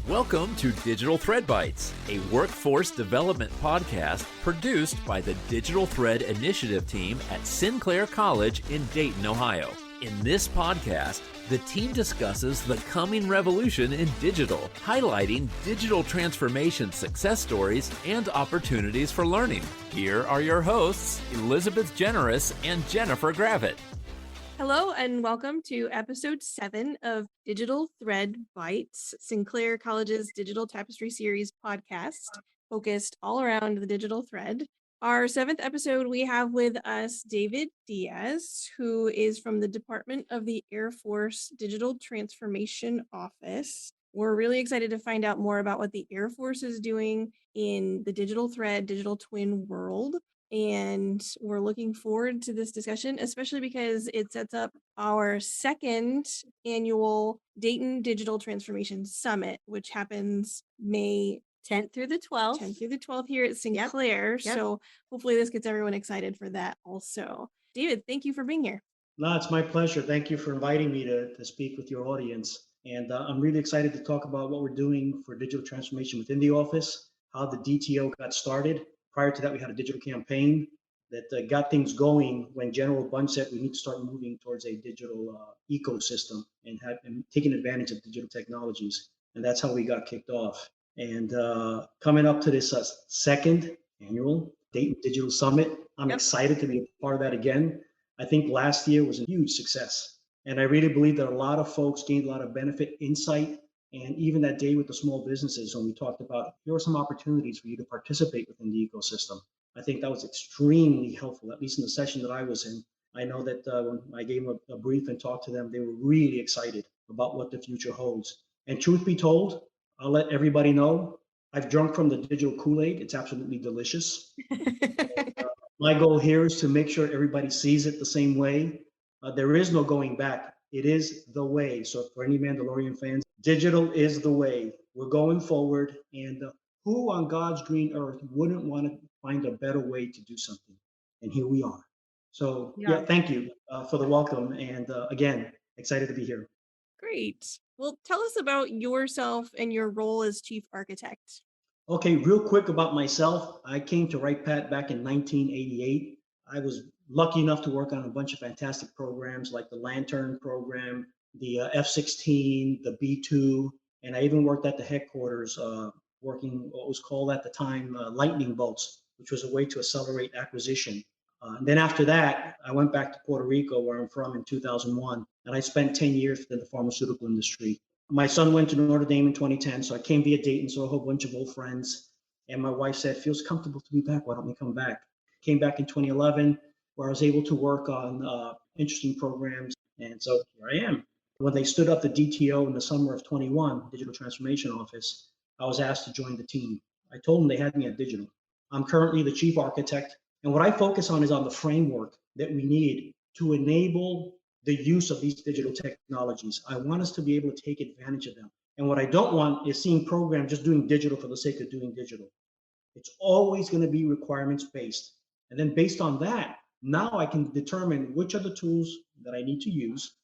Welcome to Digital Thread Bytes, a workforce development podcast produced by the Digital Thread Initiative team at Sinclair College in Dayton, Ohio. In this podcast, the team discusses the coming revolution in digital, highlighting digital transformation success stories and opportunities for learning. Here are your hosts, Elizabeth Generous and Jennifer Gravitt. Hello and welcome to episode 7 of Digital Thread Bytes, Sinclair College's Digital Tapestry Series podcast, focused all around the digital thread. Our 7th episode, we have with us David Diaz, who is from the Department of the Air Force Digital Transformation Office. We're really excited to find out more about what the Air Force is doing in the digital thread, digital twin world. And we're looking forward to this discussion, especially because it sets up our 2nd annual Dayton Digital Transformation Summit, which happens May 10th through the 12th. 10th through the 12th here at Sinclair. Yep. So hopefully this gets everyone excited for that also. David, thank you for being here. No, it's my pleasure. Thank you for inviting me to speak with your audience. And I'm really excited to talk about what we're doing for digital transformation within the office, how the DTO got started. Prior to that, we had a digital campaign that got things going when General Bunch said we need to start moving towards a digital ecosystem and taking advantage of digital technologies. And that's how we got kicked off. And coming up to this 2nd annual Dayton Digital Summit, I'm excited to be a part of that again. I think last year was a huge success. And I really believe that a lot of folks gained a lot of benefit, insight, and even that day with the small businesses, when we talked about here are some opportunities for you to participate within the ecosystem. I think that was extremely helpful, at least in the session that I was in. I know that when I gave them a brief and talked to them, they were really excited about what the future holds. And truth be told, I'll let everybody know, I've drunk from the digital Kool-Aid. It's absolutely delicious. My goal here is to make sure everybody sees it the same way. There is no going back. It is the way. So for any Mandalorian fans, digital is the way. We're going forward. And who on God's green earth wouldn't want to find a better way to do something? And here we are. So yeah, thank you for the welcome. And again, excited to be here. Great. Well, tell us about yourself and your role as chief architect. Okay, real quick about myself. I came to Wright Pat back in 1988. I was lucky enough to work on a bunch of fantastic programs like the Lantern program, the F-16, the B-2, and I even worked at the headquarters working what was called at the time lightning bolts, which was a way to accelerate acquisition. And then after that, I went back to Puerto Rico, where I'm from, in 2001, and I spent 10 years in the pharmaceutical industry. My son went to Notre Dame in 2010, so I came via Dayton, saw a whole bunch of old friends, and my wife said, feels comfortable to be back, why don't we come back? Came back in 2011, where I was able to work on interesting programs, and so here I am. When they stood up the DTO in the summer of 21, Digital Transformation Office, I was asked to join the team. I told them they had me at digital. I'm currently the chief architect, and what I focus on is on the framework that we need to enable the use of these digital technologies. I want us to be able to take advantage of them. And what I don't want is seeing programs just doing digital for the sake of doing digital. It's always going to be requirements-based. And then based on that, now I can determine which are the tools that I need to use,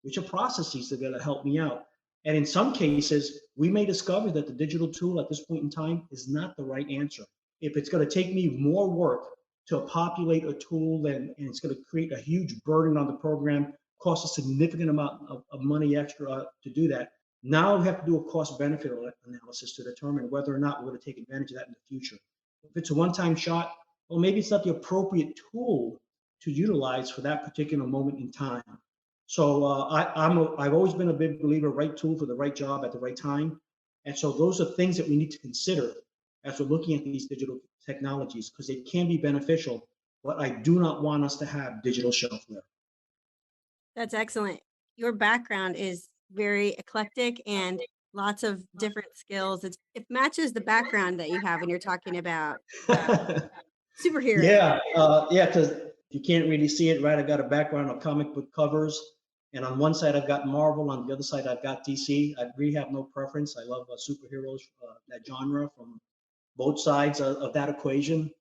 which are processes that are going to help me out. And in some cases, we may discover that the digital tool at this point in time is not the right answer. If it's going to take me more work to populate a tool and it's going to create a huge burden on the program, cost a significant amount of money extra to do that, now we have to do a cost-benefit analysis to determine whether or not we're going to take advantage of that in the future. If it's a one-time shot, well, maybe it's not the appropriate tool to utilize for that particular moment in time. So I've always been a big believer, right tool for the right job at the right time. And so those are things that we need to consider as we're looking at these digital technologies, because they can be beneficial, but I do not want us to have digital shelfware. That's excellent. Your background is very eclectic and lots of different skills. It matches the background that you have when you're talking about superheroes. Yeah, because you can't really see it, right? I've got a background of comic book covers, and on one side I've got Marvel, on the other side I've got DC. I really have no preference. I love superheroes, that genre, from both sides of that equation.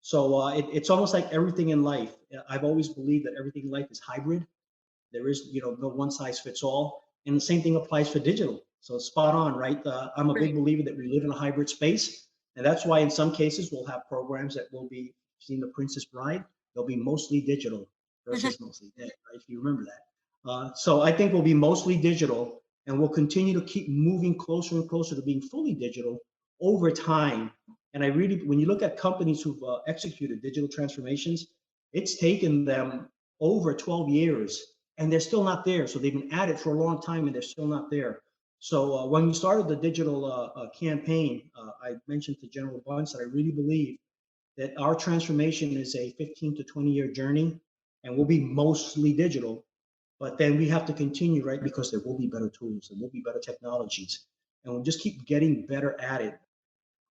So it's almost like everything in life. I've always believed that everything in life is hybrid. There is, no one size fits all. And the same thing applies for digital. So spot on, right? I'm a big Right. believer that we live in a hybrid space. And that's why in some cases we'll have programs that will be, seen The Princess Bride, they'll be mostly digital versus mostly dead, right? If you remember that. So I think we'll be mostly digital, and we'll continue to keep moving closer and closer to being fully digital over time. And I really, when you look at companies who've executed digital transformations, it's taken them over 12 years and they're still not there. So they've been at it for a long time and they're still not there. So when we started the digital campaign, I mentioned to General Bunce that I really believe that our transformation is a 15 to 20-year journey and we'll be mostly digital. But then we have to continue, right? Because there will be better tools, there will be better technologies, and we'll just keep getting better at it.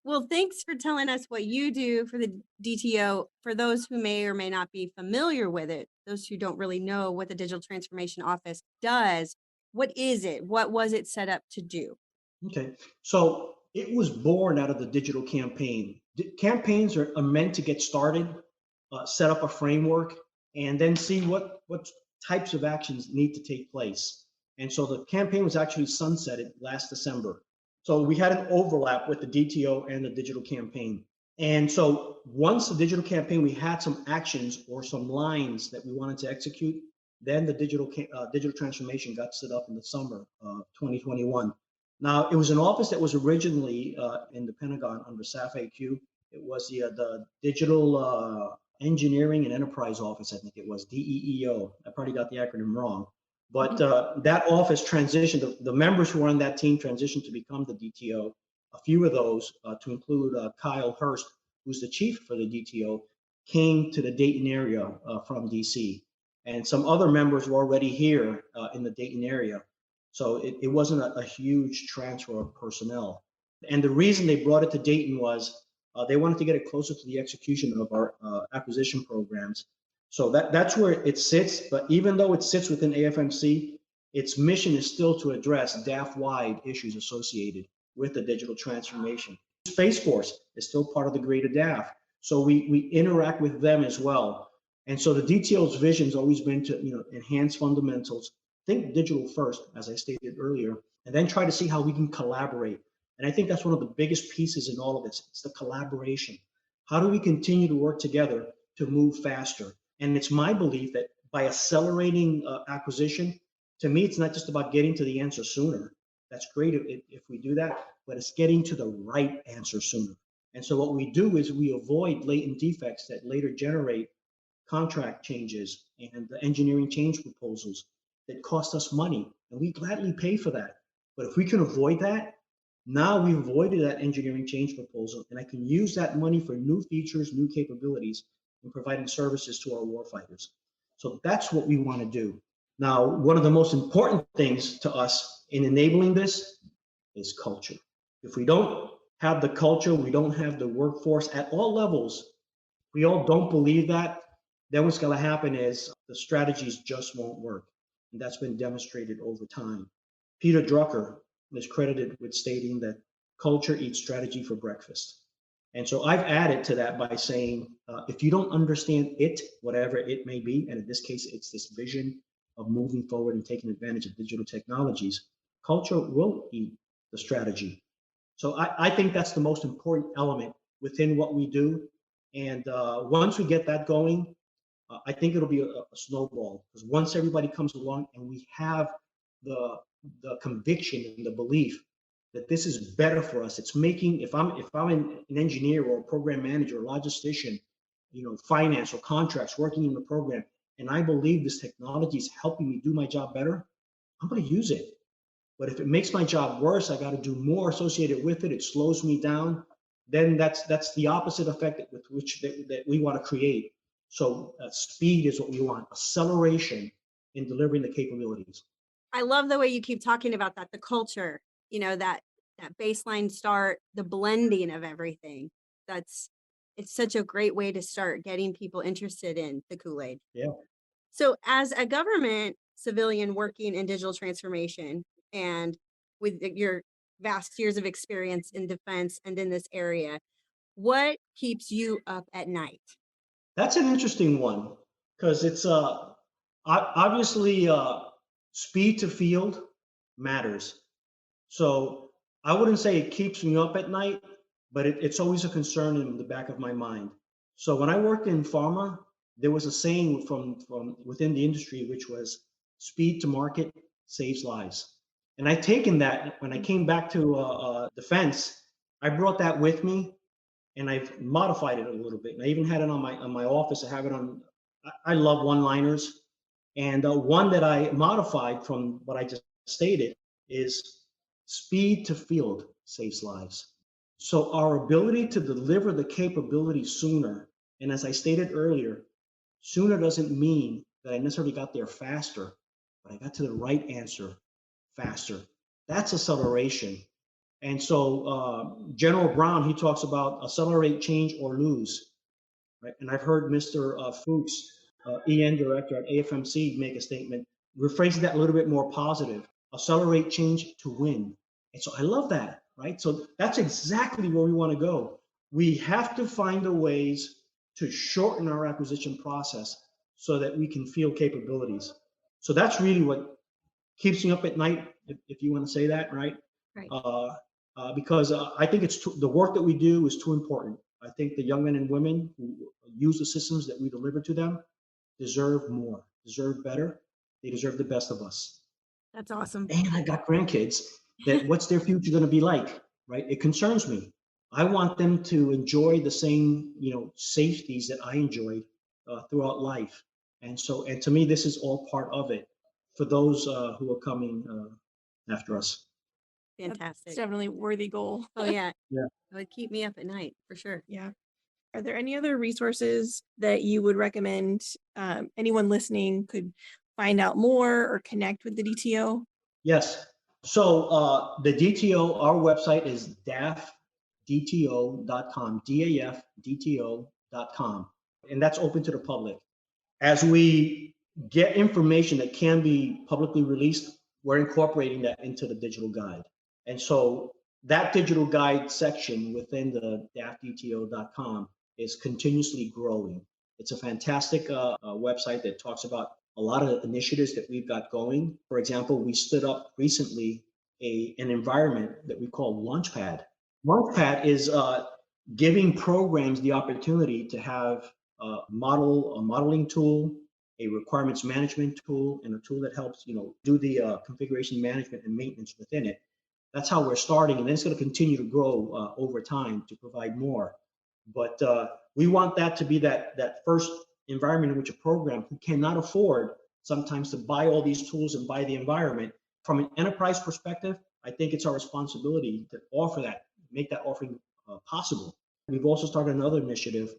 Well, thanks for telling us what you do for the DTO. For those who may or may not be familiar with it, those who don't really know what the Digital Transformation Office does, what is it? What was it set up to do? Okay, so it was born out of the digital campaign. Campaigns are meant to get started, set up a framework, and then see what types of actions need to take place. And so the campaign was actually sunsetted last December. So we had an overlap with the DTO and the digital campaign. And so once the digital campaign, we had some actions or some lines that we wanted to execute. Then the digital transformation got set up in the summer of 2021. Now, it was an office that was originally in the Pentagon under SAF-AQ. It was the Digital Engineering and Enterprise Office, I think it was, DEEO. I probably got the acronym wrong. But that office transitioned, the members who were on that team transitioned to become the DTO. A few of those, to include Kyle Hurst, who's the chief for the DTO, came to the Dayton area from DC. And some other members were already here in the Dayton area. So it wasn't a huge transfer of personnel. And the reason they brought it to Dayton was they wanted to get it closer to the execution of our acquisition programs. So that's where it sits. But even though it sits within AFMC, its mission is still to address DAF-wide issues associated with the digital transformation. Space Force is still part of the greater DAF. So we interact with them as well. And so the DTO's vision has always been to enhance fundamentals, think digital first, as I stated earlier, and then try to see how we can collaborate. And I think that's one of the biggest pieces in all of this. It's the collaboration. How do we continue to work together to move faster? And it's my belief that by accelerating acquisition, to me, it's not just about getting to the answer sooner. That's great if we do that, but it's getting to the right answer sooner. And so what we do is we avoid latent defects that later generate contract changes and the engineering change proposals that cost us money, and we gladly pay for that. But if we can avoid that, now we've avoided that engineering change proposal, and I can use that money for new features, new capabilities, and providing services to our warfighters. So that's what we want to do. Now, one of the most important things to us in enabling this is culture. If we don't have the culture, we don't have the workforce at all levels, we all don't believe that, then what's going to happen is the strategies just won't work. And that's been demonstrated over time. Peter Drucker is credited with stating that culture eats strategy for breakfast. And so I've added to that by saying, if you don't understand it, whatever it may be, and in this case, it's this vision of moving forward and taking advantage of digital technologies, culture will eat the strategy. So I think that's the most important element within what we do. And once we get that going, I think it'll be a snowball, because once everybody comes along and we have the conviction and the belief that this is better for us, it's making, if I'm an engineer or a program manager or logistician, finance or contracts working in the program, and I believe this technology is helping me do my job better, I'm going to use it. But if it makes my job worse, I got to do more associated with it, it slows me down, then that's the opposite effect that we want to create. So speed is what we want, acceleration in delivering the capabilities. I love the way you keep talking about that, the culture, that baseline start, the blending of everything. It's such a great way to start getting people interested in the Kool-Aid. Yeah. So as a government civilian working in digital transformation and with your vast years of experience in defense and in this area, what keeps you up at night? That's an interesting one, because it's obviously speed to field matters. So I wouldn't say it keeps me up at night, but it's always a concern in the back of my mind. So when I worked in pharma, there was a saying from within the industry, which was speed to market saves lives. And I taken that when I came back to defense, I brought that with me and I've modified it a little bit. And I even had it on my office. I have it on. I love one-liners, and one that I modified from what I just stated is speed to field saves lives. So our ability to deliver the capability sooner, and as I stated earlier, sooner doesn't mean that I necessarily got there faster, but I got to the right answer faster. That's acceleration. And so General Brown, he talks about accelerate, change, or lose, right? And I've heard Mr. Fuchs, EN director at AFMC, make a statement rephrasing that a little bit more positive: accelerate change to win. And so I love that, right? So that's exactly where we want to go. We have to find the ways to shorten our acquisition process so that we can field capabilities. So that's really what keeps me up at night, if you want to say that, right? Right. Because I think the work that we do is too important. I think the young men and women who use the systems that we deliver to them deserve more, deserve better. They deserve the best of us. That's awesome. And I got grandkids. That what's their future going to be like, right? It concerns me. I want them to enjoy the same, safeties that I enjoyed throughout life. And so, and to me, this is all part of it for those who are coming after us. It's Fantastic. definitely a worthy goal. Oh yeah. Yeah. It would keep me up at night for sure. Yeah. Are there any other resources that you would recommend anyone listening could find out more or connect with the DTO? Yes. So the DTO, our website is dafdto.com, dafdto.com, and that's open to the public. As we get information that can be publicly released, we're incorporating that into the digital guide. And so that digital guide section within the dafdto.com is continuously growing. It's a fantastic website that talks about a lot of initiatives that we've got going. For example, we stood up recently an environment that we call Launchpad. Launchpad is giving programs the opportunity to have a modeling tool, a requirements management tool, and a tool that helps do the configuration management and maintenance within it. That's how we're starting, and then it's going to continue to grow over time to provide more. But we want that to be that first environment in which a program who cannot afford sometimes to buy all these tools and buy the environment, from an enterprise perspective, I think it's our responsibility to offer that, make that offering possible. We've also started another initiative.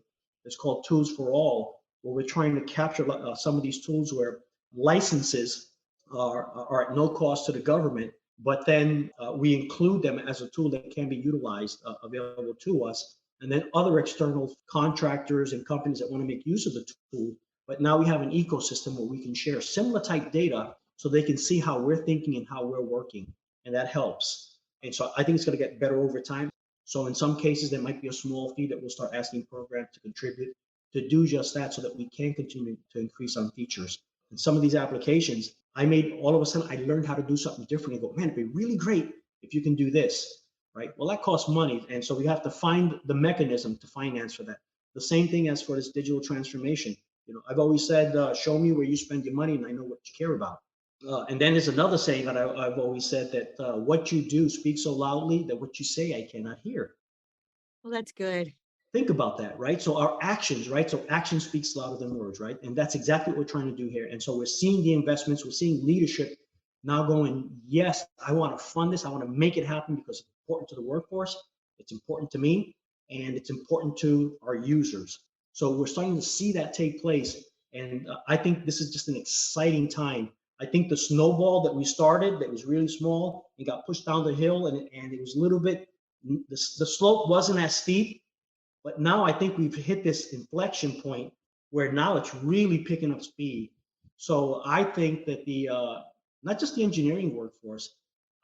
It's called Tools for All, where we're trying to capture some of these tools where licenses are at no cost to the government, but then we include them as a tool that can be utilized, available to us. And then other external contractors and companies that want to make use of the tool. But now we have an ecosystem where we can share similar type data so they can see how we're thinking and how we're working. And that helps. And so I think it's going to get better over time. So in some cases, there might be a small fee that we'll start asking programs to contribute to do just that so that we can continue to increase on features. And some of these applications, all of a sudden, I learned how to do something different and go, man, it'd be really great if you can do this. Right? Well, that costs money. And so we have to find the mechanism to finance for that. The same thing as for this digital transformation. I've always said, show me where you spend your money and I know what you care about. And then there's another saying that I've always said, that what you do speaks so loudly that what you say I cannot hear. Well, that's good. Think about that, right? So our actions, right? So action speaks louder than words, right? And that's exactly what we're trying to do here. And so we're seeing the investments, we're seeing leadership now going, yes, I want to fund this. I want to make it happen because it's important to the workforce. It's important to me, and it's important to our users. So we're starting to see that take place. And I think this is just an exciting time. I think the snowball that we started that was really small and got pushed down the hill, and it was a little bit, the slope wasn't as steep, but now I think we've hit this inflection point where now it's really picking up speed. So I think that not just the engineering workforce,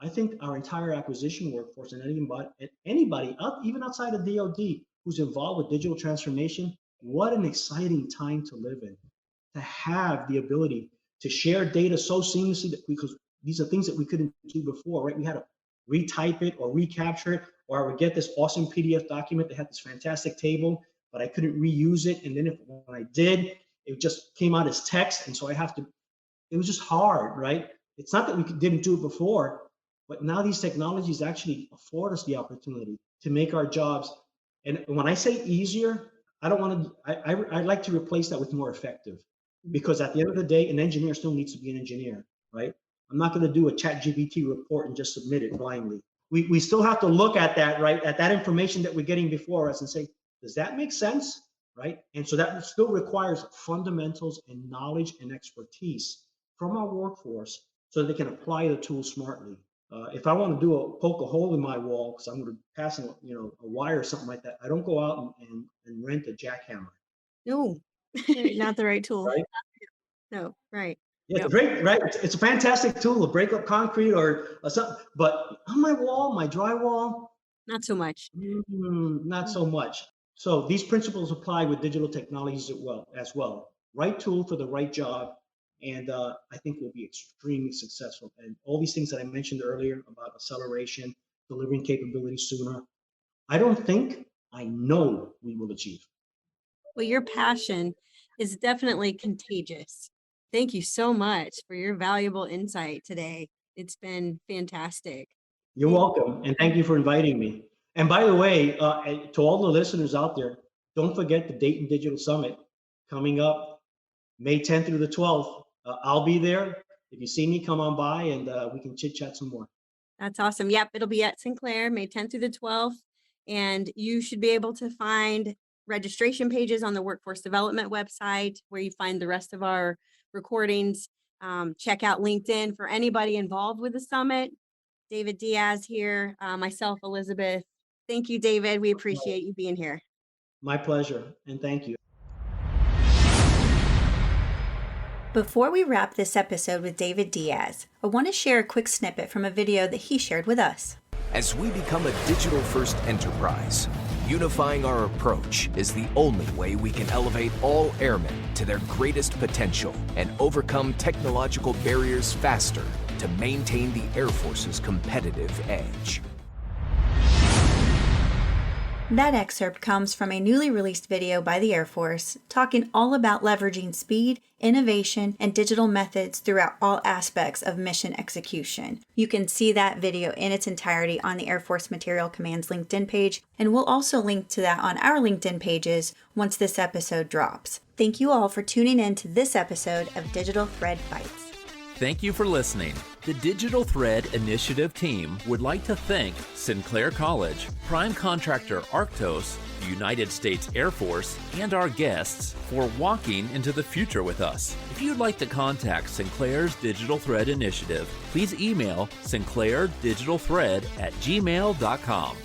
I think our entire acquisition workforce and anybody even outside of DoD who's involved with digital transformation, what an exciting time to live in, to have the ability to share data so seamlessly, because these are things that we couldn't do before, right? We had to retype it or recapture it, or I would get this awesome PDF document that had this fantastic table, but I couldn't reuse it. And then when I did, it just came out as text. And so it was just hard, right? It's not that we didn't do it before, but now these technologies actually afford us the opportunity to make our jobs. And when I say easier, I don't want to, I'd like to replace that with more effective, because at the end of the day, an engineer still needs to be an engineer, right? I'm not going to do a ChatGPT report and just submit it blindly. We still have to look at that, right? At that information that we're getting before us and say, does that make sense, right? And so that still requires fundamentals and knowledge and expertise from our workforce so they can apply the tool smartly. If I want to poke a hole in my wall because I'm going to pass a wire or something like that, I don't go out and rent a jackhammer. No, Not the right tool. Right? no, right. Yeah, it's great, right? It's a fantastic tool to break up concrete or something, but on my wall, my drywall, Not so much. not so much. So these principles apply with digital technologies as well. Right tool for the right job. And I think we'll be extremely successful. And all these things that I mentioned earlier about acceleration, delivering capabilities sooner, I know we will achieve. Well, your passion is definitely contagious. Thank you so much for your valuable insight today. It's been fantastic. You're welcome. And thank you for inviting me. And by the way, to all the listeners out there, don't forget the Dayton Digital Summit coming up May 10th through the 12th. I'll be there. If you see me, come on by and we can chit chat some more. That's awesome. Yep, it'll be at Sinclair, May 10th through the 12th. And you should be able to find registration pages on the Workforce Development website where you find the rest of our recordings. Check out LinkedIn for anybody involved with the summit. David Diaz here, myself, Elizabeth. Thank you, David. We appreciate you being here. My pleasure, and thank you. Before we wrap this episode with David Diaz, I want to share a quick snippet from a video that he shared with us. As we become a digital-first enterprise, unifying our approach is the only way we can elevate all airmen to their greatest potential and overcome technological barriers faster to maintain the Air Force's competitive edge. That excerpt comes from a newly released video by the Air Force talking all about leveraging speed, innovation, and digital methods throughout all aspects of mission execution. You can see that video in its entirety on the Air Force Material Command's LinkedIn page, and we'll also link to that on our LinkedIn pages once this episode drops. Thank you all for tuning in to this episode of Digital Thread Bytes. Thank you for listening. The Digital Thread Initiative team would like to thank Sinclair College, prime contractor Arctos, the United States Air Force, and our guests for walking into the future with us. If you'd like to contact Sinclair's Digital Thread Initiative, please email sinclairdigitalthread@gmail.com.